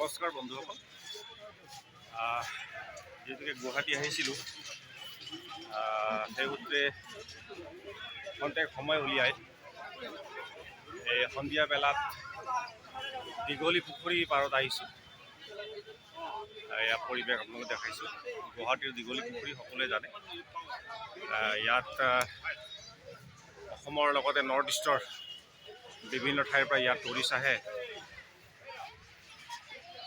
নমস্কাৰ বন্ধুসকল, যিহেতুকে গুৱাহাটী আহিছিলোঁ সেই সূত্ৰে খন্তেক সময় উলিয়াই এই সন্ধিয়া বেলাত দীঘলী পুখুৰী পাৰত আহিছোঁ। ইয়াৰ পৰিৱেশ আপোনালোকক দেখাইছোঁ। গুৱাহাটীৰ দীঘলী পুখুৰী সকলোৱে জানে। ইয়াত অসমৰ লগতে নৰ্থ ইষ্টৰ বিভিন্ন ঠাইৰ পৰা ইয়াত টুৰিষ্ট আহে।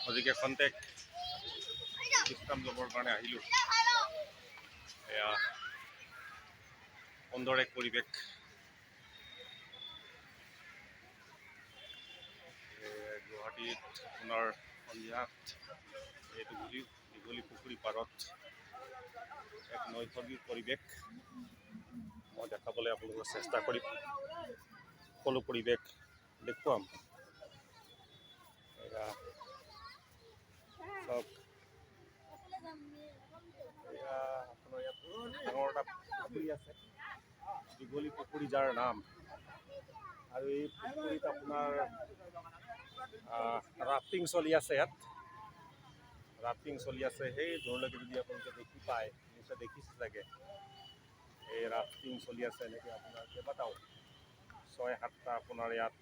গতিকে খন্তেক বিশ্ৰাম ল'বৰ কাৰণে আহিলোঁ। এয়া সুন্দৰ এক পৰিৱেশ। গুৱাহাটীত আপোনাৰ সন্ধিয়াত এইটো দীঘলী পুখুৰী পাৰত এক নৈসৰ্গিক পৰিৱেশ মই দেখাবলৈ আপোনালোকক চেষ্টা কৰিম। সকলো পৰিৱেশ দেখুৱাম। চাওক, আপোনাৰ ইয়াত ডাঙৰ এটা পুখুৰী আছে, দীঘলী পুখুৰী যাৰ নাম। আৰু এই পুখুৰীত আপোনাৰ ৰাফটিং চলি আছে। ইয়াত ৰাফটিং চলি আছে। সেই দূৰলৈকে যদি আপোনালোকে দেখি পায়, নিশ্চয় দেখিছে চাগে। এই ৰাফটিং চলি আছে এনেকৈ আপোনাৰ কেইবাটাও ৬-৭টা আপোনাৰ ইয়াত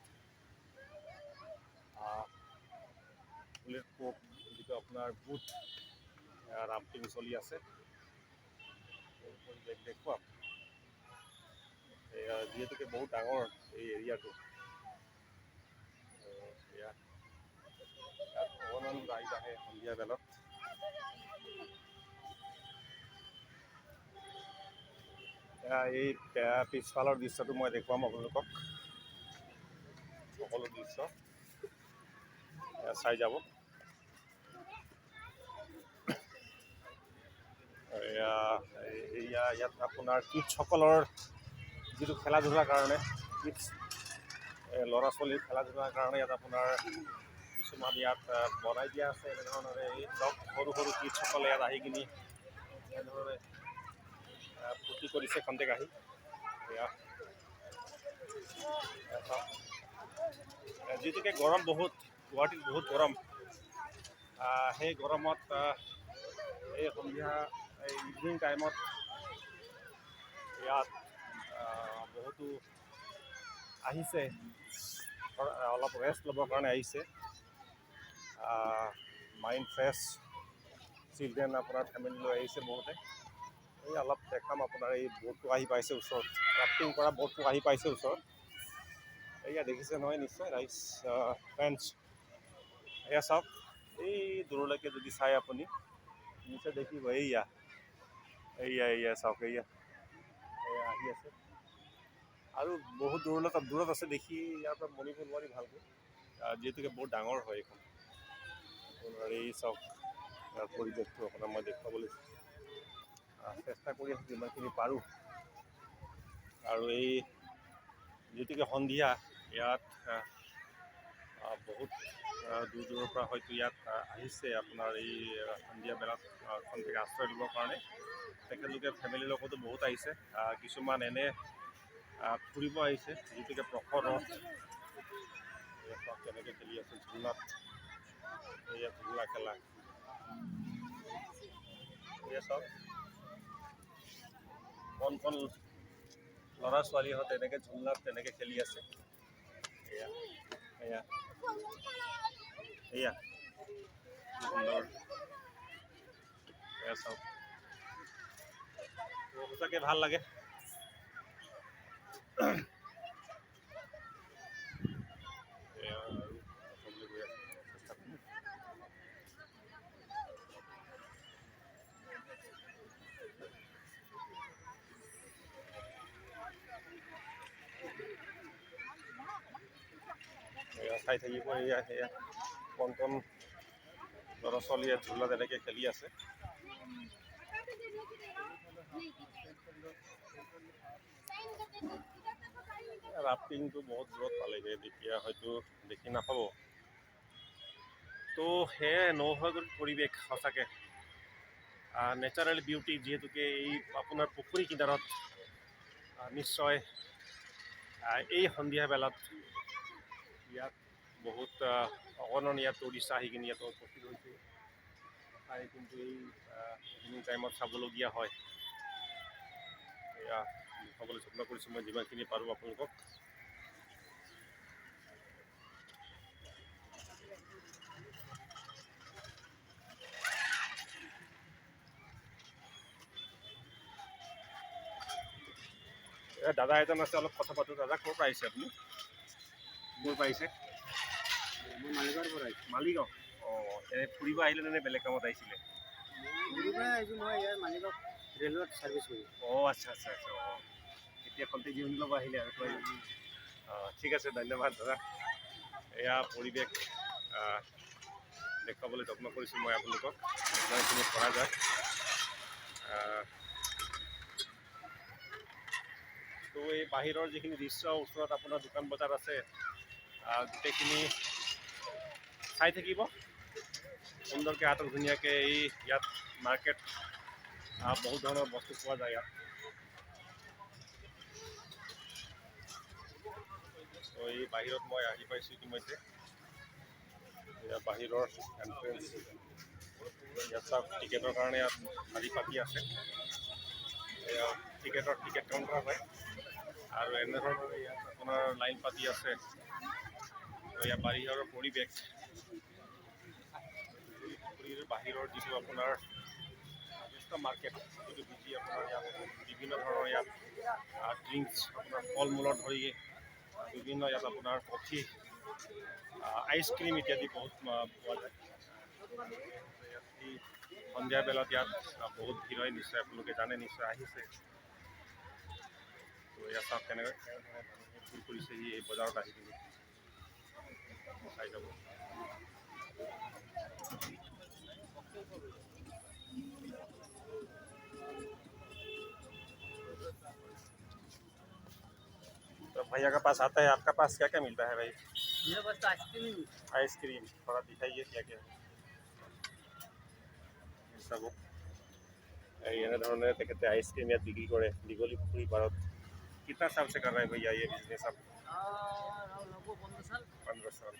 বুলেট প্ৰ'ফ যিটো আপোনাৰ বুট ৰাফটিং চলি আছে। পৰিৱেশ দেখুৱাম। যিহেতুকে বহুত ডাঙৰ এই এৰিয়াটো। ইয়াত অগণন ৰাইড আহে সন্ধিয়া বেলাত। এই পিছফালৰ দৃশ্যটো মই দেখুৱাম আপোনালোকক। সকলো দৃশ্য চাই যাব। ইয়াত আপোনাৰ কিডছসকলৰ যিটো খেলা ধূলাৰ কাৰণে, কিডছ ল'ৰা ছোৱালীৰ খেলা ধূলাৰ কাৰণে ইয়াত আপোনাৰ কিছুমান ইয়াত বনাই দিয়া আছে। এনেধৰণৰে এই চব সৰু সৰু কিডছসকলে ইয়াত আহি কিনি এনেধৰণে ফূৰ্তি কৰিছে খন্তেক আহি। যিহেতুকে গৰম বহুত, গুৱাহাটীত বহুত গৰম। সেই গৰমত এই সন্ধিয়া ইভিনিং টাইমত ইয়াত বহুতো আহিছে, অলপ ৰেষ্ট ল'বৰ কাৰণে আহিছে। মাইণ্ড ফ্ৰেছ, চিলড্ৰেন আপোনাৰ ফেমিলি লৈ আহিছে বহুতে। এই অলপ দেখাম আপোনাৰ এই ব'টটো আহি পাইছে ওচৰত, ৰাফটিং কৰা ব'টটো আহি পাইছে ওচৰত। এয়া দেখিছে নহয় নিশ্চয় ৰাইজ ফ্ৰেণ্ডছ। এয়া চাওক, এই দূৰলৈকে যদি চাই আপুনি নিশ্চয় দেখিব। এয়া চাওক, এয়া আহি আছে। আৰু বহুত দূৰত আছে, দেখি ইয়াৰ পৰা মনিব নোৱাৰি ভালকৈ, যিহেতুকে বহুত ডাঙৰ হয় এইখন। আপোনাৰ এই চাওক, ইয়াৰ পৰিৱেশটো আপোনাৰ মই দেখুৱাবলৈ চেষ্টা কৰি আছোঁ যিমানখিনি পাৰোঁ। আৰু এই যিহেতুকে সন্ধিয়া, ইয়াত বহুত দূৰ দূৰৰ পৰা হয়তো ইয়াত আহিছে আপোনাৰ এই সন্ধিয়া বেলাত খন্তেক আশ্ৰয় ল'বৰ কাৰণে। তেখেতলোকে ফেমিলিৰ লগতো বহুত আহিছে, কিছুমান এনে ফুৰিব আহিছে। যিহেতুকে প্ৰখৰ ৰ'দ, কেনেকৈ খেলি আছে ঝুলনাত। এয়া ঝুলনা খেলা, এয়া চাওক, কণ কণ ল'ৰা ছোৱালীহঁত তেনেকৈ ঝুলনাত তেনেকৈ খেলি আছে। এয়া সুন্দৰ। এয়া চাওক, সঁচাকৈ ভাল লাগে। চাই থাকিব। সেয়া কণ কণ ল'ৰা ছোৱালীয়ে ঝুলা তেনেকৈ খেলি আছে। ৰাফটিংটো বহুত দূৰত পালেগৈ, তেতিয়া হয়তো দেখি নাপাব। তো সেয়াই নৈসৰ্গিক পৰিৱেশ, সঁচাকৈ নেচাৰেল বিউটি। যিহেতুকে এই আপোনাৰ পুখুৰী কিনাৰত নিশ্চয় এই সন্ধিয়া বেলাত ইয়াত বহুত অগণন ইয়াত টুৰিষ্ট আহি কিনে ইয়াত উপস্থিত হৈছে চাই কিন্তু এই ইভিনিং টাইমত চাবলগীয়া হয় এয়া দেখাবলৈ যত্ন কৰিছোঁ মই যিমানখিনি পাৰোঁ আপোনালোকক দাদা এজন আছে অলপ কথা পাতোঁ দাদা ক'ৰ পৰা আহিছে আপুনি ক'ৰ পৰা আহিছে মই মালিগাঁৱৰ পৰা আহিছোঁ। মালিগাঁও অঁ এনে ফুৰিব আহিলে নে বেলেগ কামত আহিছিলে ফুৰিব আহিছোঁ মই ইয়াৰ মালিগাঁও ৰেলৱেত ছাৰ্ভিচ কৰোঁ। অঁ আচ্ছা আচ্ছা আচ্ছা অঁ এতিয়া কণ্টেক্ট ইউনিট ল'ব আহিলে আৰু অঁ ঠিক আছে ধন্যবাদ দাদা এয়া পৰিৱেশ দেখুৱাবলৈ যত্ন কৰিছোঁ মই আপোনালোকক যিমানখিনি পৰা যায় তো এই বাহিৰৰ যিখিনি দৃশ্য ওচৰত আপোনাৰ দোকান বজাৰ আছে গোটেইখিনি চাই থাকিব সুন্দৰকৈ আটক ধুনীয়াকৈ এই ইয়াত মাৰ্কেট বহুত ধৰণৰ বস্তু পোৱা যায় ইয়াত তো এই বাহিৰত মই আহি পাইছোঁ ইতিমধ্যে এয়া বাহিৰৰ এণ্ট্ৰেঞ্চ ইয়াত চাওক টিকেটৰ কাৰণে ইয়াত শাৰী পাতি আছে এয়া টিকেট কাউণ্টাৰ হয় আৰু এনেধৰণে ইয়াত আপোনাৰ লাইন পাতি আছে ইয়াৰ বাহিৰৰ পৰিৱেশ বাহিৰৰ যিটো আপোনাৰ যথেষ্ট মাৰ্কেট যিটো বিজি আপোনাৰ ইয়াত বিভিন্ন ধৰণৰ ইয়াত ড্ৰিংকছ আপোনাৰ ফল মূলৰ ধৰি বিভিন্ন ইয়াত আপোনাৰ কফি আইচক্ৰীম ইত্যাদি বহুত পোৱা যায় সন্ধিয়া বেলাত ইয়াত বহুত ভিৰ হয় নিশ্চয় আপোনালোকে জানে নিশ্চয় আহিছে তো ইয়াত চাওক কেনেকৈ মানুহে ফুল কৰিছেহি এই বজাৰত আহি কিনে চাই যাব तो भैया का पास आता है आपका पास क्या क्या मिलता है भाई मेरे पास तो आइसक्रीम आइसक्रीम थोड़ा दिखाइए क्या क्या सब এনেধৰণে তেখেতে আইচক্ৰীম ইয়াত বিক্ৰী কৰে দীঘলী পুখুৰী পাৰত कितना साल से कर रहे हैं भैया ये बिजनेस आप 15 साल 15 साल